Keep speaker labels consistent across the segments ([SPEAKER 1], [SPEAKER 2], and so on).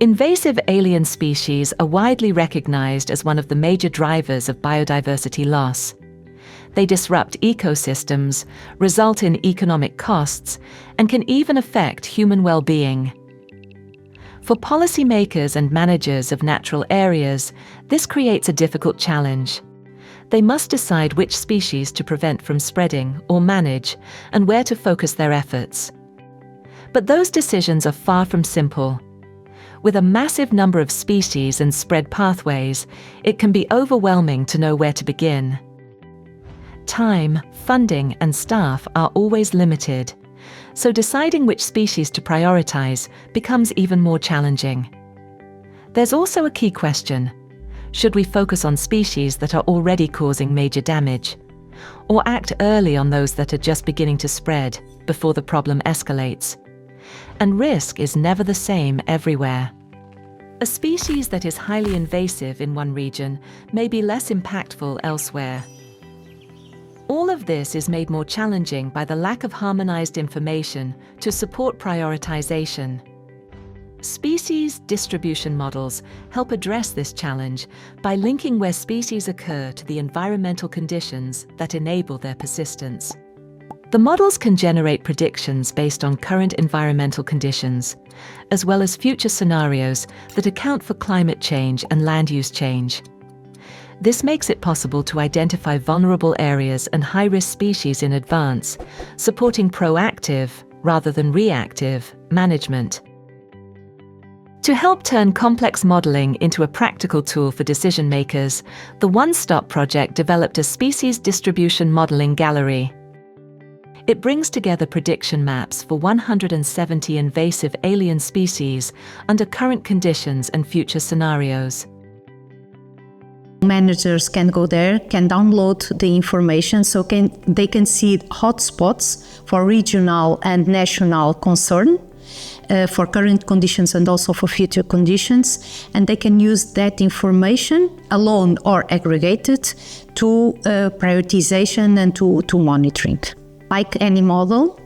[SPEAKER 1] Invasive alien species are widely recognized as one of the major drivers of biodiversity loss. They disrupt ecosystems, result in economic costs, and can even affect human well-being. For policymakers and managers of natural areas, this creates a difficult challenge. They must decide which species to prevent from spreading or manage, and where to focus their efforts. But those decisions are far from simple. With a massive number of species and spread pathways, it can be overwhelming to know where to begin. Time, funding, and staff are always limited, so deciding which species to prioritize becomes even more challenging. There's also a key question. Should we focus on species that are already causing major damage, or act early on those that are just beginning to spread before the problem escalates? And risk is never the same everywhere. A species that is highly invasive in one region may be less impactful elsewhere. All of this is made more challenging by the lack of harmonized information to support prioritization. Species distribution models help address this challenge by linking where species occur to the environmental conditions that enable their persistence. The models can generate predictions based on current environmental conditions, as well as future scenarios that account for climate change and land use change. This makes it possible to identify vulnerable areas and high-risk species in advance, supporting proactive, rather than reactive, management. To help turn complex modeling into a practical tool for decision makers, the OneSTOP project developed a species distribution modeling gallery. It brings together prediction maps for 170 invasive alien species under current conditions and future scenarios.
[SPEAKER 2] Managers can go there, can download the information, so they can see hotspots for regional and national concern, for current conditions and also for future conditions, and they can use that information alone or aggregated to prioritization and to monitoring. Like any model,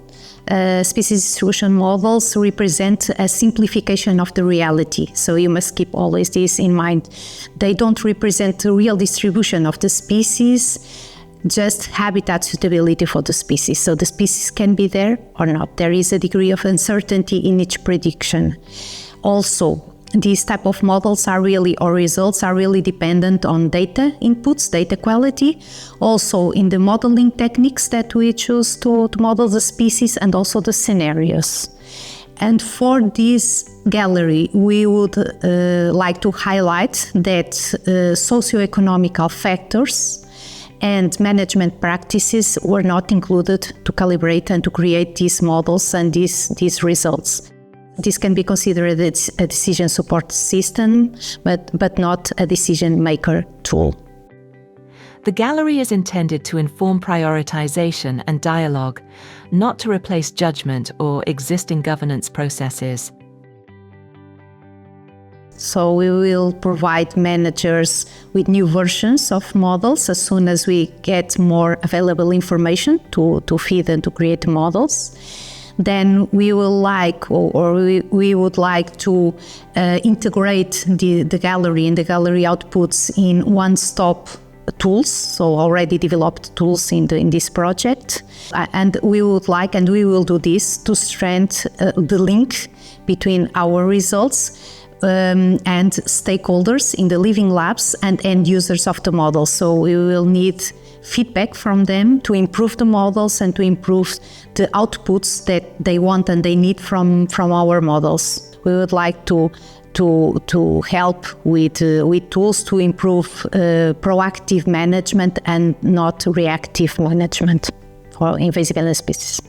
[SPEAKER 2] species distribution models represent a simplification of the reality. So you must keep always this in mind. They don't represent the real distribution of the species, just habitat suitability for the species. So the species can be there or not. There is a degree of uncertainty in each prediction. Also, these type of models or results are really dependent on data inputs, data quality, also in the modeling techniques that we choose to model the species and also the scenarios. And for this gallery, we would like to highlight that socioeconomic factors and management practices were not included to calibrate and to create these models and these results. This can be considered a decision support system, but not a decision maker tool.
[SPEAKER 1] The gallery is intended to inform prioritization and dialogue, not to replace judgment or existing governance processes.
[SPEAKER 2] So we will provide managers with new versions of models as soon as we get more available information to feed and to create models. Then we will we would like to integrate the gallery and the gallery outputs in OneSTOP tools, so already developed tools in this project. And we would like, and we will do this, to strengthen the link between our results and stakeholders in the living labs and end users of the model. So we will need feedback from them to improve the models and to improve the outputs that they want and they need from our models. We would like to help with tools to improve proactive management and not reactive management for invasive alien species.